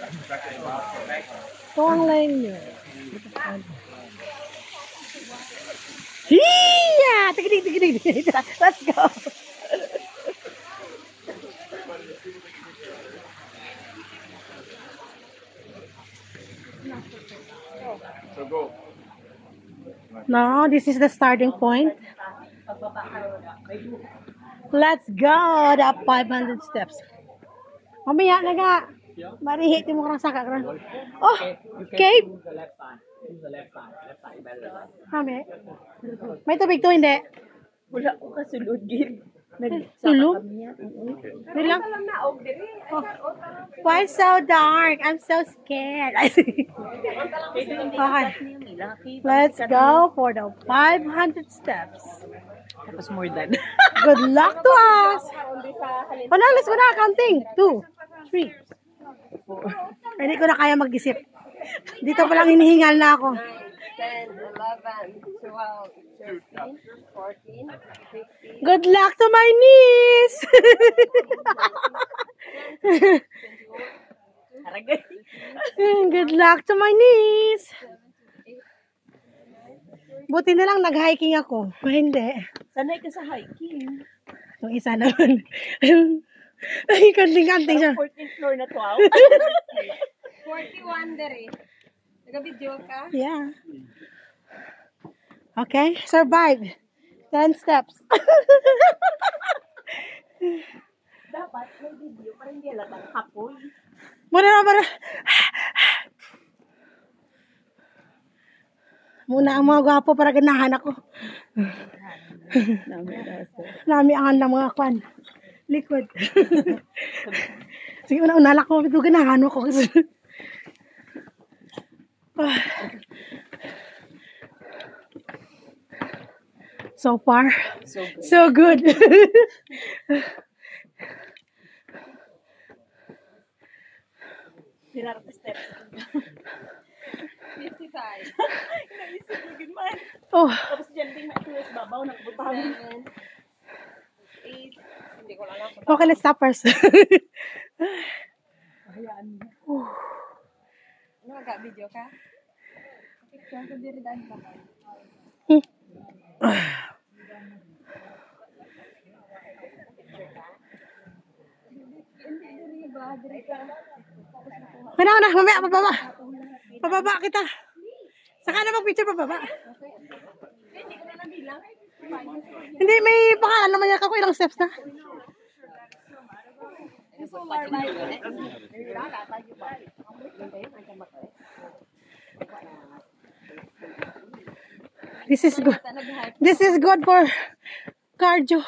Ito ang line nyo. Hiya! Tigidig. Let's go. So go. Now, this is the starting point. Let's go! The 500 steps. Mamaya na nga. Marihit mo karang saka. Oh! Cave? Use the left side. Use the left side. Left side better. Kami. May tubig to, hindi? Wala ko kasulod gid. Tulog? Wait lang. Oh. Why so dark? I'm so scared. Okay. Let's go for the 500 steps. Tapos more than. Good luck to us. Oh, no, let's go na. Counting. 2, 3. Hindi ko na kaya mag-isip. Dito pa lang hinihingal na ako. 10, 11, 12, 13, 14, 15. Good luck to my niece! Good luck to my niece! Buti na lang nag-hiking ako. Hindi. Sanay ka sa hiking. Itong isa naman. Ay, kanting-kanting siya. 14th floor na 12. 41 dere. Nag-video ka? Yeah. Okay, survive. 10 steps. Dapat may video para hindi lang kapoy. Muna ang mga gwapo para ganahan ako. Nami ang ng mga kwan. Liquid. Sige, una-unala ko. Ito ganahan ako. So far, so good. Pilar ka steps. 55. Naisip ko din man. Oh, Tapos dyan din na ito yung babaw ng butang. 7, 8. Hindi ko lang ako. okay, let's stop first. Hayaan Oh. mo. Ano mag-video ka? Picture ko diri daan ba? Mana, mamaya, pababa. Pababa kita. Saka na mag-picture pababa. Hindi, may pangalan naman yan. Kako ilang steps na. This is good. This is good for cardio.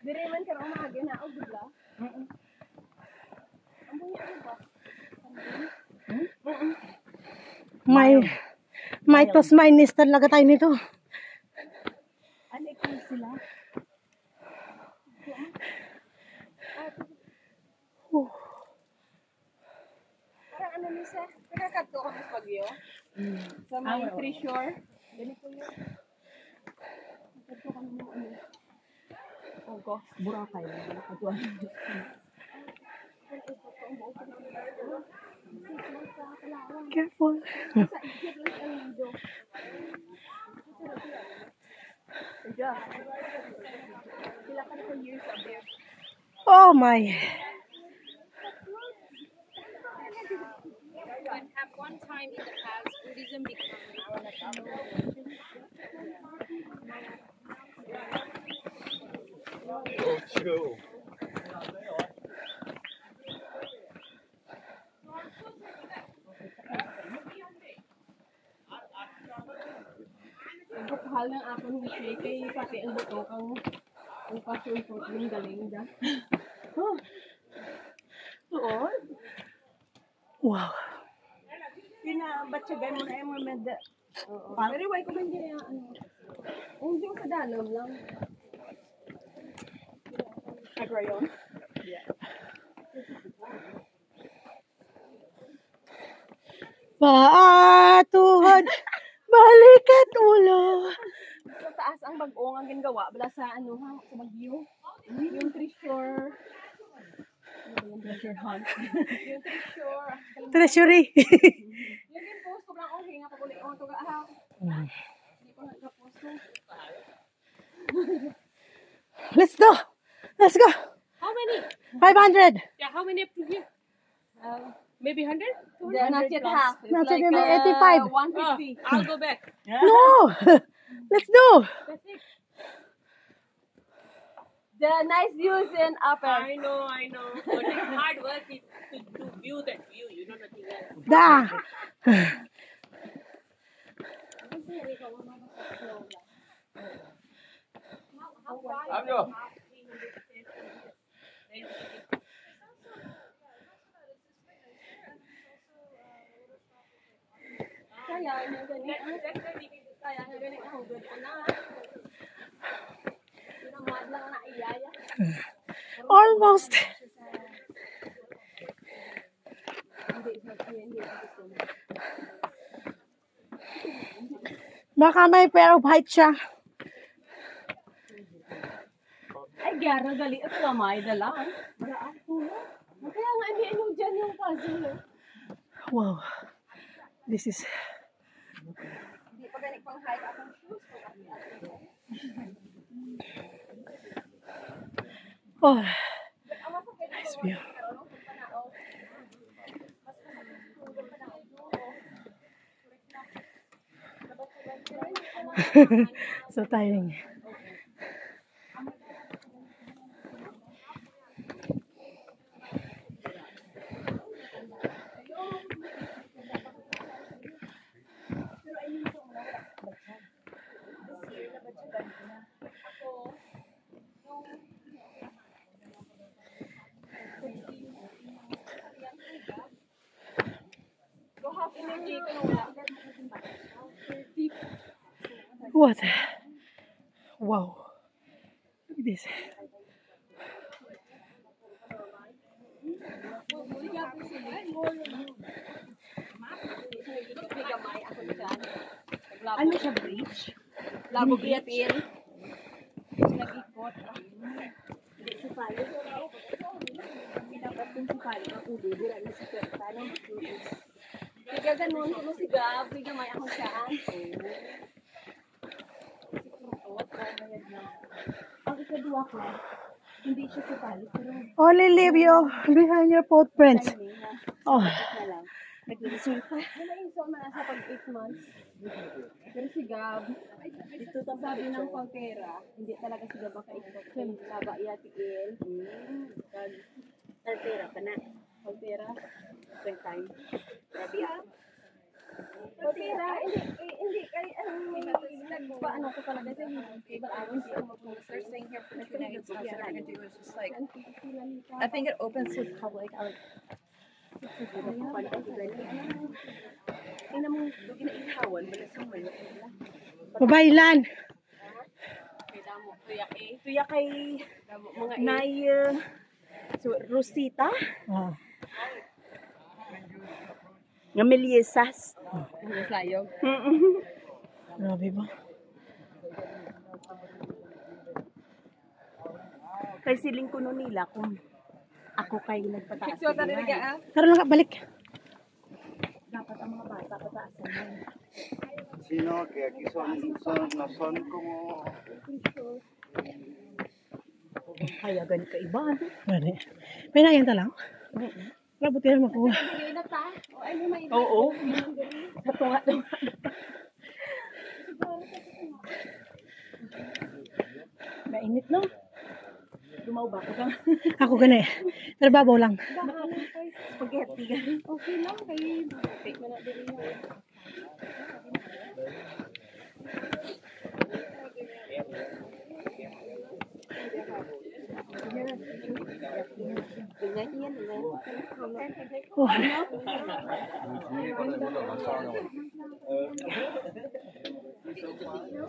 Dire man ka umaga na og bigla. May tos minus talaga tayo nito. Ano ko sila? Parang ano ni sa nakakadto ka sa Baguio. Sa may treasure. Ganito yun. Nakadto ka mo ano. Ogo, Boracay. Nakatuan. Careful. Oh my. At one time in the past, Buddhism became Go. ang kapahal ng akong wishy kay pati ang buto kang passion fruit yung galing da. Tuon? Wow. Pinabatsagay mo na yung mga med. Pero why ko man din ano. Kung yung sa danom lang. Agrayon? Paatuhod, balik at ulo. Sa taas ang bag-o nga ginagawa bala sa ano ha, sa Baguio. Yung treasure. treasure hunt. Yung treasure. Treasury. Yung din post ko lang okay nga pag uli ko ga ha. Hindi ko nagka-post ko. Let's go. Let's go. How many? 500. Yeah, how many up to here? Maybe 100? Yeah, not yet half. It's Not like yet, may 85. 150. I'll go back. No. Let's do. That's it. The nice views in upper. I know. But it's hard work to view that view. You know nothing else. Da. Amno. Kaya nga ganit. Kaya nga ganit ako. Good na. Pinamad lang na iyaya. Almost. Baka may pair of height siya. Ay, gyara gali at lamay dalaan. Kaya nga hindi ano dyan yung puzzle. Wow. This is... Hindi pa ganit pang height akong shoes. Oh. Nice view. So tiring. What? Wow. Look at this. Ano siya, bridge? Labog iyatin. Nag-ikot. Hindi si Pali. Dapat yung si Pali. Ako, dira na si Pweta. Kaya ganun, kung si Gab, kaya may akong saan. Ang ikadua ko, hindi siya si Pali. Pero Only leave you behind your footprints. Oh. na lang. Nag-reserve pa. So, nasa pag 8 months. Pero si Gab, dito sa sabi ng pagpera, hindi talaga si Gab makaikot. Saba iyatiin. Altera pa na. Pagpera. Spend time. Grabe ah. Pagpera, hindi kay paano ko talaga sa cable hours ko mag-first thing here for the United States. What I'm gonna do is just like, I think it opens to the public. Ina mo, ginaihawan, wala sa mga. Babaylan. Tuya kay Nay Rosita. Oh. Nga Meliesas. Yes, layog. Grabe ba? Kay siling kuno nila kung ako kay nagpataas. So, talaga Tara lang, balik. Dapat ang mga bata pataasan mo. Sino que aquí no son como Kaya ganit ka iba. Pwede. May nayanta lang. Wala buti na makuha. Oo. Patunga daw. Mainit no? Dumaw ba? Ako gani. Pero babaw lang. Spaghetti. okay lang kay take mo na din mo. Oh.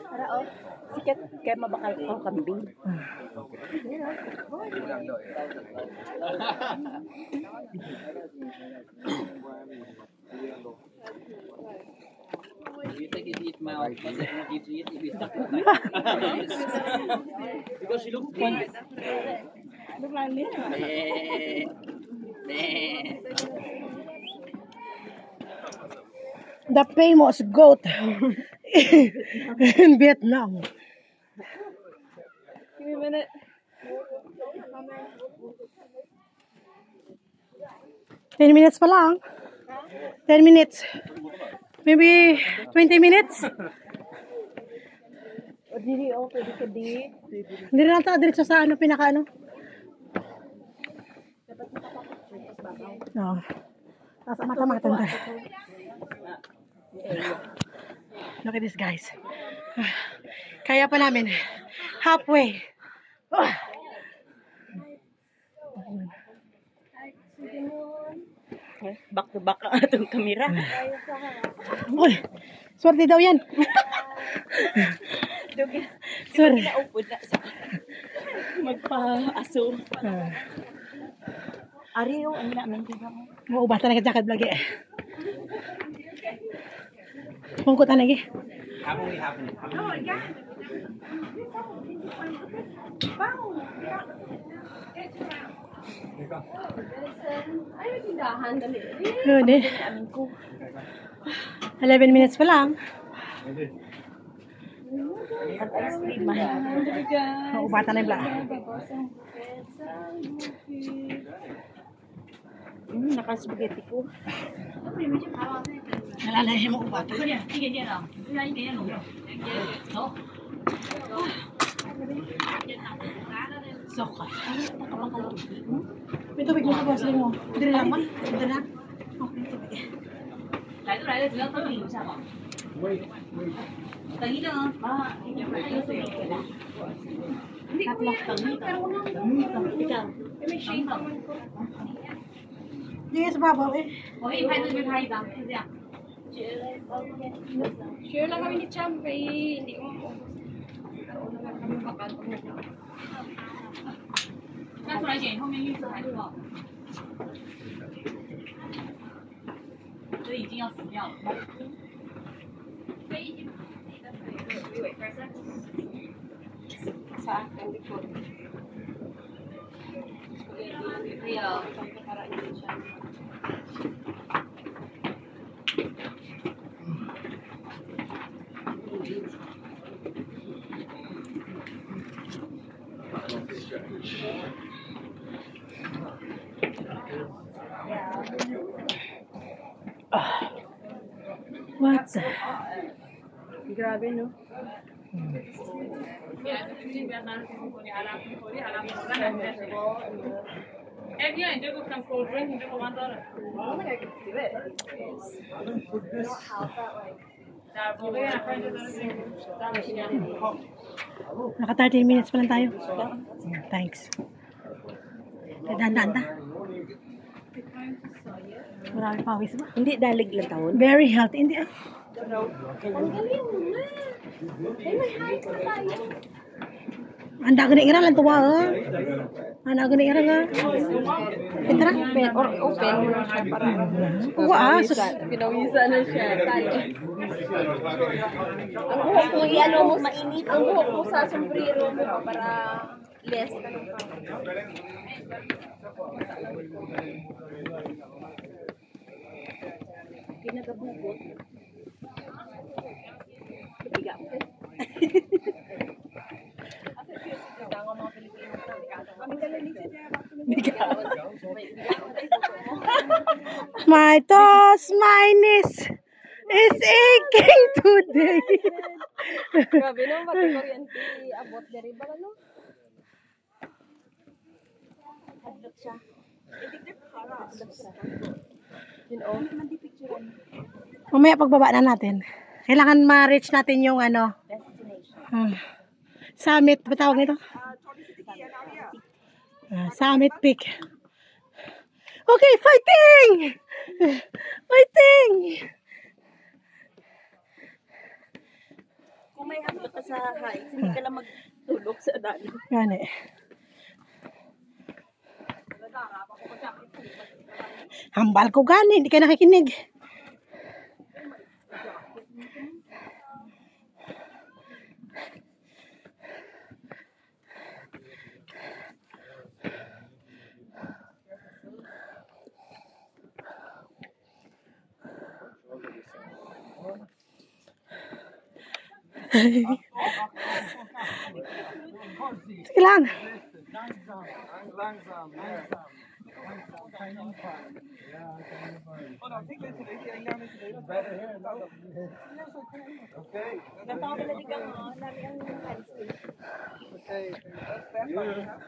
Para oh, sikat kaya mabakal ko kambing. You take it, eat mouth, but then when you eat, it is because she looks big. Look like me. Eh, The famous goat in Vietnam. Give me a minute. 10 minutes pa lang. 10 minutes. Maybe 20 minutes. Dili ako pwede ka di. Hindi na lang tayo diretso sa ano, pinaka ano. No. Tapos mata-mata. Look at this, guys. Kaya pa namin. Halfway. Back to back ang atong kamera. Uy, swerte daw yan. Sorry. Naupod na sa magpa-aso. Ari yung ang naman dito. Maubatan na ka jacket lagi. Pungkutan lagi. Ay, tindahan, dali. Yun eh. 11 minutes pa lang. Maubatan na yung black. Naka-spaghetti ko. Nalalay siya maubatan. Soka. May tubig mo sa bossling mo. Hindi na lang ba? Hindi na. Okay, tubig. Hindi sa babaw eh. Share lang kami ni Cham kay hindi ko maubos. Nauna naman kami bakal pag naglaw. 再出来点，后面绿色还是好。这已经要死掉了。Sa akin, likod. Kaya, What's that? Grabe, no? If you enjoy some cold drink, you don't want that. I don't think I could do it. Naka 30 minutes pa lang tayo. Thanks. Dahan-dahan. Marami pawis ba? Hindi dalig lang taon. Very healthy. Hindi ah. Ang galing mo na. Ay, may height na tayo. Anda gani ira lang tuwa ah. Anda gani ira nga. Itra. Open or open mo na siya para Wa ah. pinawisa na siya. Tayo. Ang buhok mo, i-ano mo, mainit. Ang buhok mo sa sombrero mo para less ka ng pinagabugot. Biga mo. My toes, my knees is aching today. Grabe no, pati kuryente abot diri ba no? Hadlok siya. Yun oh. Mamaya pagbaba na natin. Kailangan ma-reach natin yung ano. Summit, ba tawag nito? Summit Peak. Okay, fighting! Fighting! Kung may hadlok ka sa heights, hindi ka lang magtulog sa daan. Gani. Hambal ko gani, hindi ka nakikinig. Sige lang.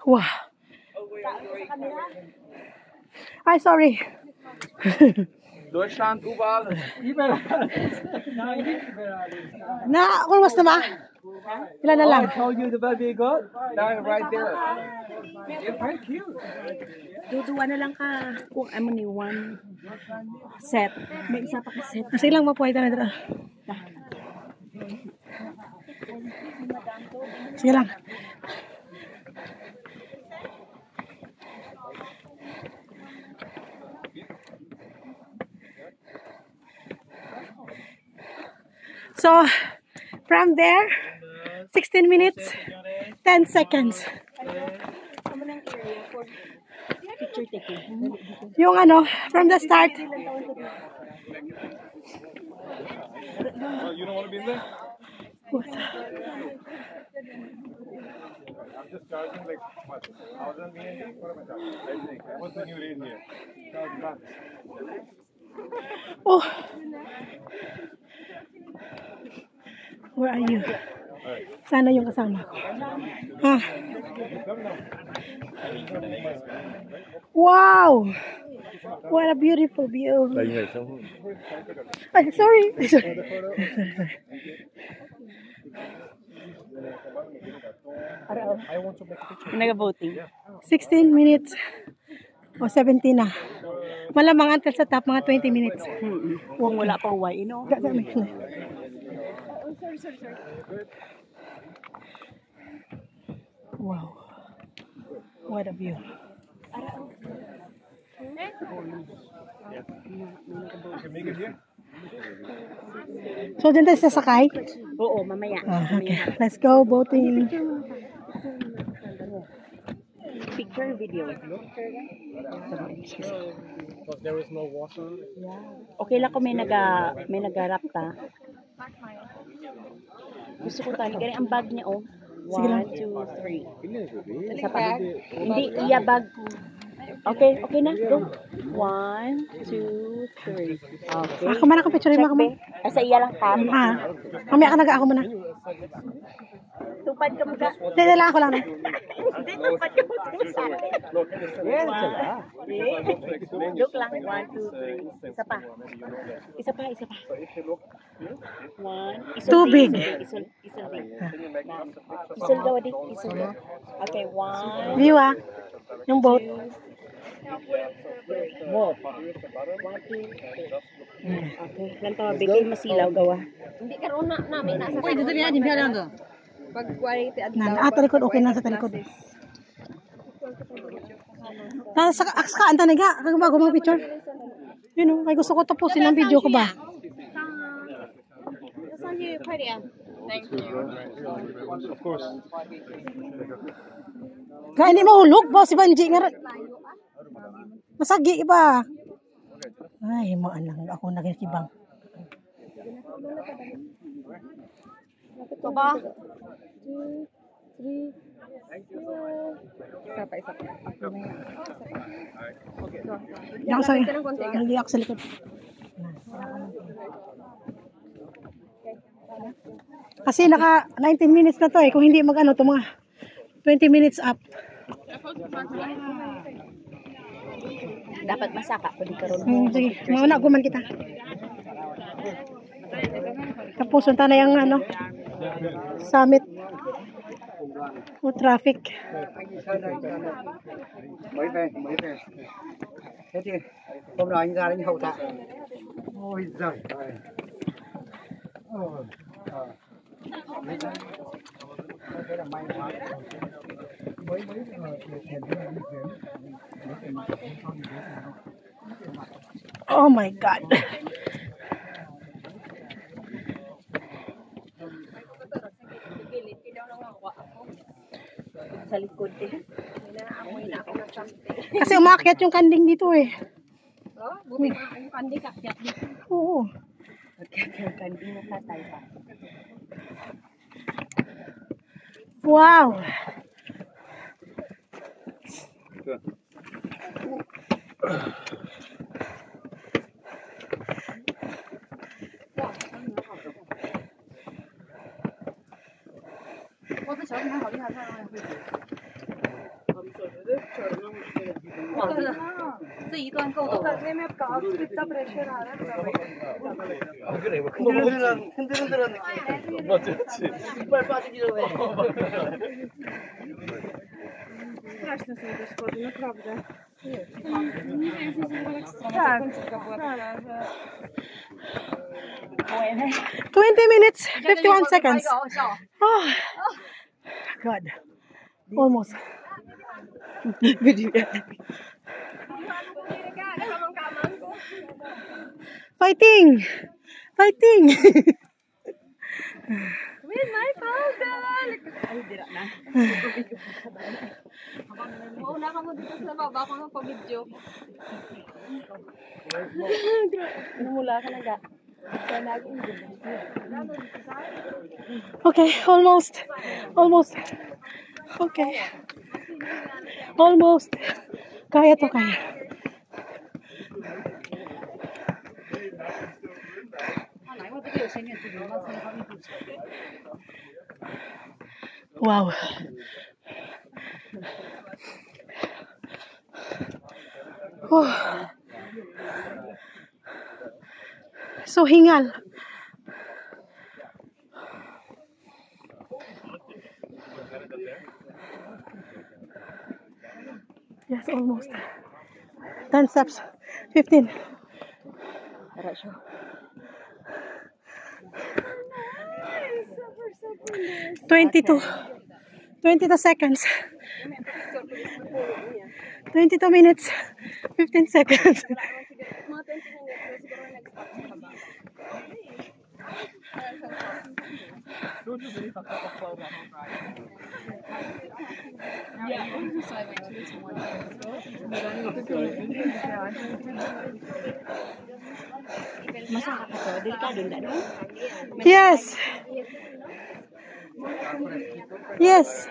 Wow. Ay, sorry. Deutschland, überall. Na, almost na ba? Ilan na lang? Told you the baby got down right there. It's very cute. Duduwa na lang ka kung ano ni one set. May isa pa ka set. Sige lang, mapuhay na dito. Sige lang. So, from there, 16 minutes, 10 seconds. Yung ano, from the start. You don't want to be in there? I'm just charging like what? 1,000 BND for my charge. I think. What's the new rate here? Oh. Where are you? Sana yung kasama ko. Ha? Wow! What a beautiful view. Ay, sorry. Nag-voting. 16 minutes. O 17 na. Malamang until sa top, mga 20 minutes. Kung wala pa huwag, ino. Wow. What a view. So, dyan tayo sasakay? Oo, mamaya. Okay. Let's go boating. Picture, video. There is no water. Okay lang kung may nagarap ta. Gusto ko tali. Ganyan ang bag niya, oh. Sige lang. 1, 2, 3. Sa pa. Hindi, iya bag. Okay, okay na. Go. 1, 2, 3. Okay. Ako man ako picture mo ako man. Ay, sa iya lang ka. Mamaya ka ako muna. Tupad ka muna. Hindi, lang ako lang. Hindi, tupad ka muna. Look lang. 1, 2, 3. Isa pa. Isa pa. 1. Tubig. Isul daw, di. Isul. Okay, 1. View yung boat. 1, 2, 3. Okay, ganito. Bigay masilaw gawa. Hindi karon na namin nasa. Uy, dito niya, hindi lang to. Pag quality at Talikod, okay na sa talikod. Sa anta na ga, kag bago mga picture. Yun o, gusto ko tapusin ang video ko ba? Of course. Kaya hindi mahulog ba si Banji nga. Masagi ba? Ay, maalang ako nagkibang. ito ba? 2, 3. Isa pa. Hindi ako sorry. Hindi ako sa likod. Kasi naka 19 minutes na to eh. Kung hindi mag-ano to mga 20 minutes up. Dapat masaka ko di karon. Sige, mauna guman kita. Tapos punta na yung ano, summit. O traffic. Mấy về. Thế thì hôm nào anh ra đến hậu tạ. Ôi giời ơi. Thế là may quá. Mấy Oh my God. Sa likod eh. Kasi umakyat yung kanding dito eh. Oh, buti na ang kandi kakyat dito. Oo. Kaya kanding mo katay pa. Wow. 흔들흔들한 느낌. 맞지, 맞지. 이빨 빠지기 전에. Tak. 20 minutes, 51 seconds. Oh, God. Almost. Fighting! Fighting! With my father! Ay, dira na. Mauna ka mo dito sa baba ko ng pag-video. Mula ka na ga. Okay, almost. Almost. Okay. Almost. Kaya to, kaya. Wow. Oh. So hingal. Yes, almost. 10 steps. 15. 22. 22 seconds. 22 minutes. 15 seconds. Yes. Yes.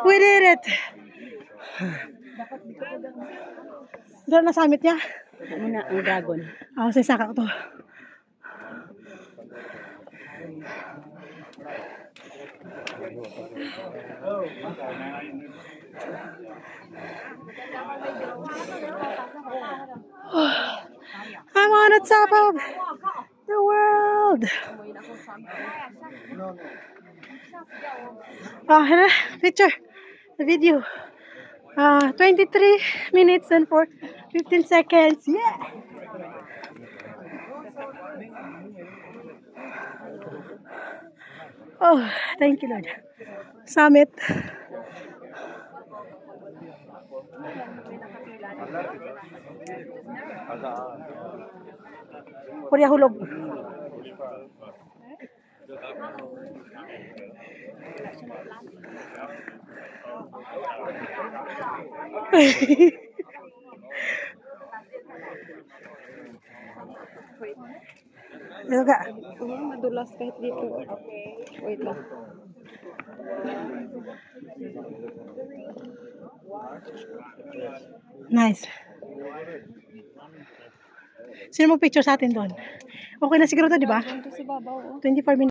We did it. Doon na summit niya? Muna, ang dragon. Ako sa saka ko to. I'm on the top of the world. Here, picture, the video. 23 minutes and 15 seconds. Yeah. Oh, thank you, Lord. Summit. Kuya hulog. Yoga. Madulas kahit dito. Wait lang. Nice. Sino mag-picture sa atin doon? Okay na siguro to, di ba? 24 minutes.